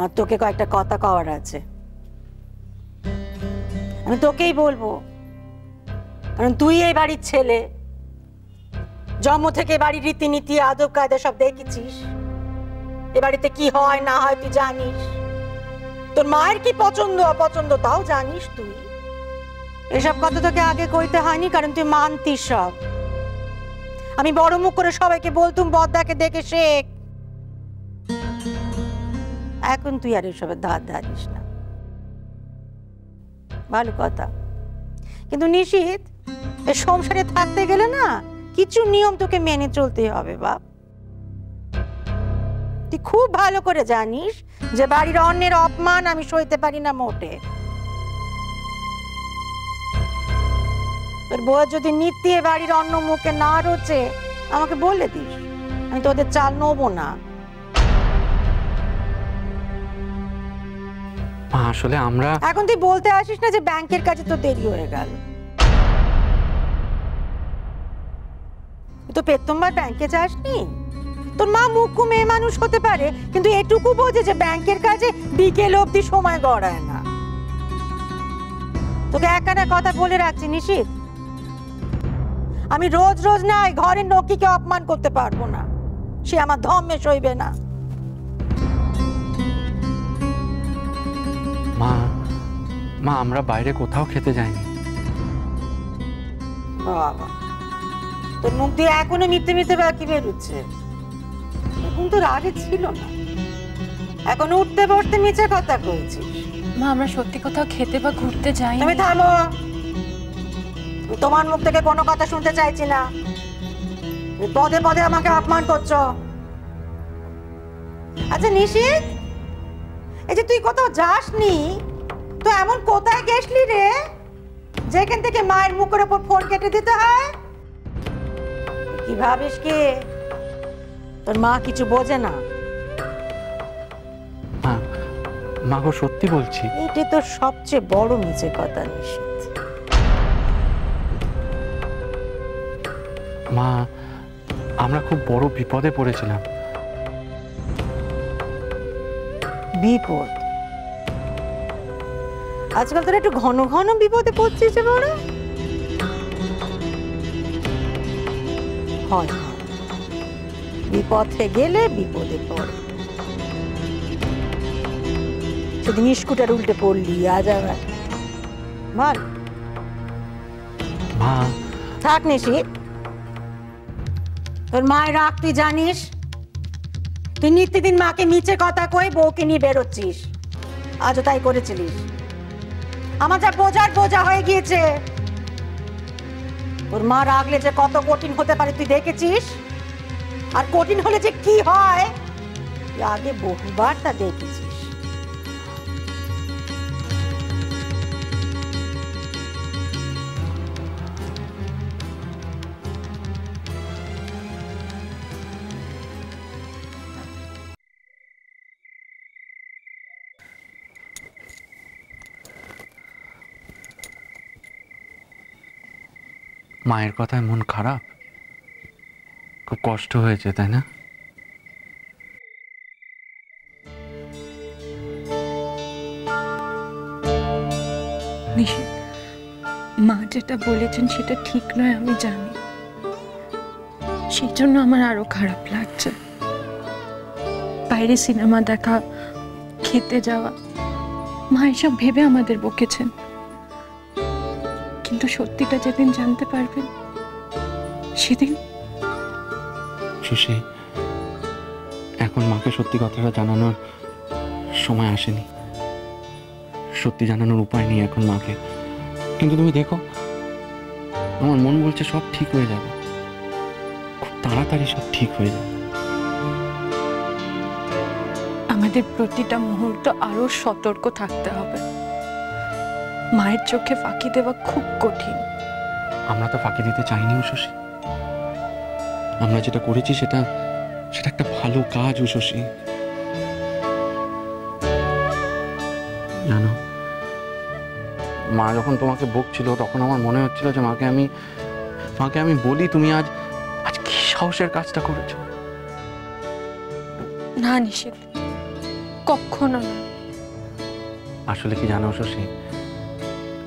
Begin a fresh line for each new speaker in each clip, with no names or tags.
আর তোকে কয়েকটা কথা কওয়ার আছে, আমি তোকেই বলবো, কারণ তুই এই বাড়ির ছেলে, জন্ম থেকে বাড়ির রীতিনীতি আদব কায়দা সব দেখেছিস। এ বাড়িতে কি হয় না হয় তুই জানিস, তোর মায়ের কি পছন্দ অপছন্দ তাও জানিস তুই। এসব কথা তোকে আগে কইতে হয়নি, কারণ তুই মানতিস সব। আমি বড় মুখ করে সবাইকে বলতুম বদ্দাকে দেখে শেখ। এখন তুই আর এসবের ধার ধারিস না, ভালো কথা। কিন্তু নিশিত, এই সংসারে থাকতে গেলে না কিছু নিয়ম তোকে মেনে চলতে হবে বাপ। তুই খুব ভালো করে জানিস যে বাড়ির অন্যের অপমান আমি সইতে পারি না মোটে। তোর বউ যদি নিত্যি বাড়ির অন্য মুখে না রোচে আমাকে বলে দিস, আমি তোদের চাল নেবো না।
আসলে আমরা
এখন তুই বলতে আসিস না যে ব্যাংকের কাছে তো দেরি হয়ে গেল। তো প্রথমবার ব্যাংকে যাসনি? তোর মা মুখ্য মেয়ে মানুষ হতে পারে, কিন্তু এটুকু বোঝে যে ব্যাংকের কাজে বিকেল অবধি সময় গড়ায় না। তোকে একখানা কথা বলে রাখছি নিশিত, আমি রোজ রোজ নাই ঘরের নকিকে অপমান করতে পারবো না, সে আমার ধম্মে সইবে না।
মা মা আমরা বাইরে কোথাও খেতে যাইনি।
বাবা, তোর মুখ দিয়ে এখনো মিথ্যে মিথ্যে বাকি বেরোচ্ছে, এখন তোর আগে ছিল না, এখন উঠতে বসতে মিছে কথা কইছিস।
মা আমরা সত্যি কোথাও খেতে বা ঘুরতে যাই।
তুমি থামো, তোমার মুখ থেকে কোনো কথা শুনতে চাইছি না। পদে পদে আমাকে অপমান করছো। আচ্ছা নিশিত, এই যে তুই কোথাও যাসনি, তো এমন কোথায় গেছলি রে যেখান থেকে মায়ের মুখের উপর ফোন কেটে দিতে হয়? কি ভাবিস কি তোর মা কিছু বোঝে না?
মা গো সত্যি বলছি।
এটা তো সবচেয়ে বড় মিছে কথা নিশিত।
মা আমরা খুব বড় বিপদে পড়েছিলাম।
বিপদ? আজকাল তোরা একটু ঘন ঘন বিপদে পড়ছিস যে বড়। হয় বিপদে গেলে বিপদে পড়ে। সেদিন স্কুটার উল্টে পড়লি, আজ আবার বল।
মা
থাক নিশিত, তোর মায়ের রাগ তুই জানিস। তুই নিত্যদিন মাকে নিচে কথা কই বউকে নিয়ে বেরোচ্ছিস, আজও তাই করেছিলিস। আমার যা বোঝার বোঝা হয়ে গিয়েছে। তোর মা রাগলে যে কত কঠিন হতে পারে তুই দেখেছিস, আর কঠিন হলে যে কি হয় আগে বহুবার তা দেখেছিস।
মায়ের কথায় মন খারাপ, খুব কষ্ট হয়েছে তাই না?
নিশিত, মা যেটা বলেছেন সেটা ঠিক নয় আমি জানি, সেই জন্য আমার আরো খারাপ লাগছে। বাইরে সিনেমা দেখা, খেতে যাওয়া, মা এসব ভেবে আমাদের বকেছেন, কিন্তু সত্যিটা যেদিন জানতে পারবেন সেদিন।
সুশী, এখন মাকে সত্যি কথাটা জানানোর সময় আসেনি, সত্যি জানানোর উপায় নেই এখন মাকে। কিন্তু তুমি দেখো, আমার মন বলছে সব ঠিক হয়ে যাবে, খুব তাড়াতাড়ি সব ঠিক হয়ে যাবে।
আমাদের প্রতিটা মুহূর্ত আরো সতর্ক থাকতে হবে। মায়ের চোখে ফাঁকি দেওয়া খুব কঠিন।
আমরা তো ফাঁকি দিতে চাইনি উষসী, আমরা যেটা করেছি সেটা একটা ভালো কাজ উষসী। জানো, মা যখন তোমাকে বকছিল তখন আমার মনে হচ্ছিল যে মাকে আমি বলি তুমি আজ কি সাহসের কাজটা করেছো।
না নিষেধ, কখনো না।
আসলে কি জানো শশী,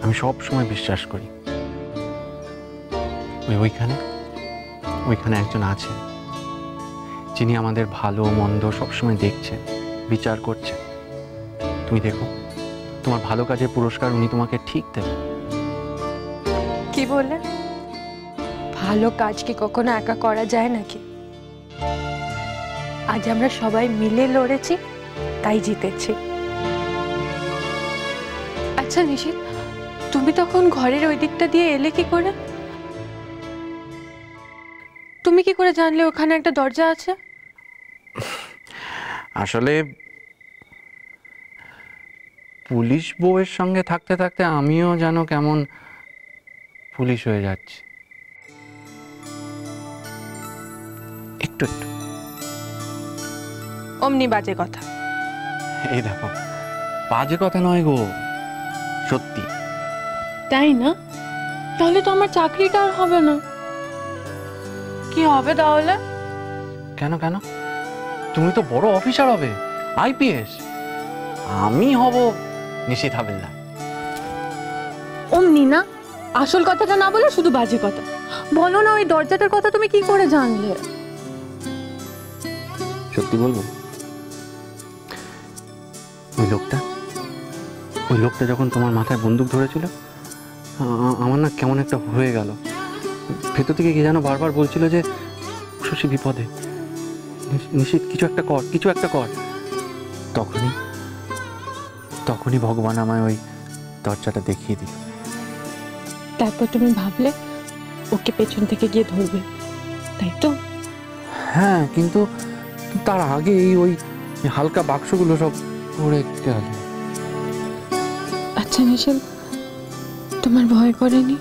আমি সব সময় বিশ্বাস করি ওইখানে একজন আছে যিনি আমাদের ভালো মন্দ সবসময় দেখছেন, বিচার করছেন। তুমি দেখো, তোমার ভালো কাজের পুরস্কার উনি তোমাকে ঠিক দেবেন।
কি বললে? ভালো কাজ কি কখনো একা করা যায় নাকি? আজ আমরা সবাই মিলে লড়েছি, তাই জিতেছি। আচ্ছা নিশিত, তুমি তখন ঘরের ওই দিকটা দিয়ে এলে কি করে? তুমি কি করে জানলে ওখানে একটা দরজা আছে?
আসলে পুলিশ বউয়ের সঙ্গে থাকতে থাকতে আমিও যেন কেমন পুলিশ হয়ে যাচ্ছি একটু একটু।
অমনি বাজে কথা।
এই দেখো, বাজে কথা নয় গো, সত্যি।
তাই না? তাহলে তো আমার চাকরিটা আর হবে না। কি হবে তাহলে?
কেন কেন? তুমি তো বড় অফিসার হবে, আইপিএস। আমি হব নিশিত হাবিলদার।
অমনি না, আসল কথাটা না বলে শুধু বাজে কথা বলো না। ওই দরজাটার কথা তুমি কি করে জানলে?
সত্যি বলবো, ওই লোকটা যখন তোমার মাথায় বন্দুক ধরেছিল, আমার না কেমন একটা হয়ে গেল। ভেতর থেকে কি যেন বারবার বলছিল যে শশী বিপদে, নিশ্চিত কিছু একটা কর, কিছু একটা কর। তখনই ভগবান আমায় ওই দরজাটা দেখিয়ে দিল।
তারপর তুমি ভাবলে ওকে পেছন থেকে গিয়ে ধরবে, তাই তো?
হ্যাঁ, কিন্তু তার আগে ওই হালকা বাক্সগুলো সব পড়ে গেল।
আচ্ছা নিশিত, তোমার ভয় করেনি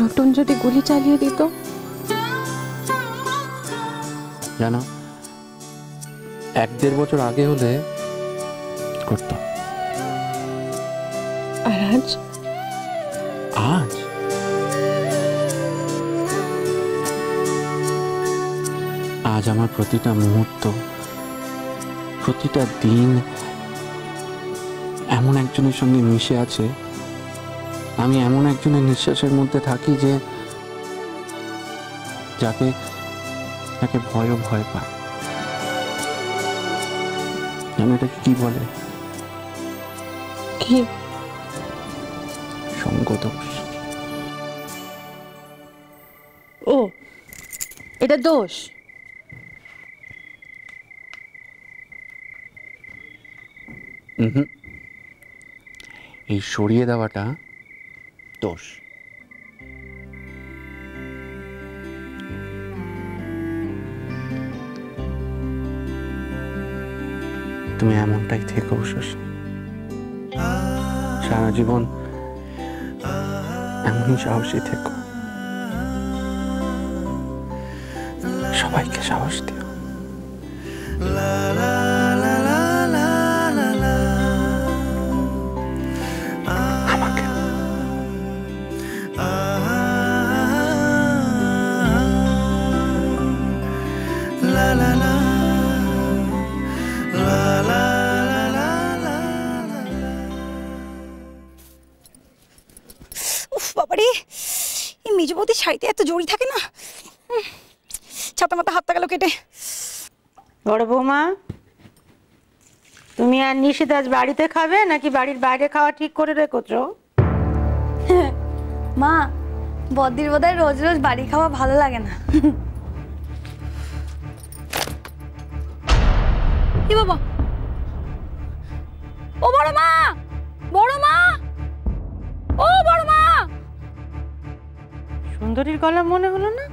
নতুন যদি গুলি চালিয়ে দিত?
জানো, 1-1.5 বছর আগে হলে করতো।
আর আজ?
আজ আমার প্রতিটা মুহূর্ত, প্রতিটা দিন এমন একজনের সঙ্গে মিশে আছে। আমি এমন একজনের নিঃশ্বাসের মধ্যে থাকি যে যাকে ভয় পায়। জানো এটাকে কি বলে?
কি?
সঙ্গদোষ।
ও, এটা দোষ?
এই সরিয়ে দেওয়াটা দোষ। তুমি এমনটাই থেকো শশী, সারা জীবন এমনই সাহসী থেকো, সবাইকে সাহস দিও। আমাকে।
উফ বাবারে, এই মেজবতী শাড়িতে এত জড়ি থাকে না। ছাতা মাথা হাতটা গেল কেটে।
বড় বৌমা, তুমি আর নিশিত আজ বাড়িতে খাবে নাকি বাড়ির বাইরে খাওয়া ঠিক করে রেখেছো?
মা, বদ্দির বোধহয় রোজ রোজ বাড়ি খাওয়া ভালো লাগে না। কি বাবা? ও বড় মা, বড় মা, ও বড় মা।
সুন্দরীর গলা মনে হলো না?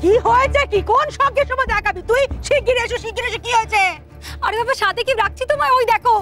কি হয়েছে? কি কোন সঙ্গে সময় দেখাবি তুই? শিগগির এসো, কি হয়েছে?
আরে বাবা, সাথে কি রাখছি তোমায়? ওই দেখো।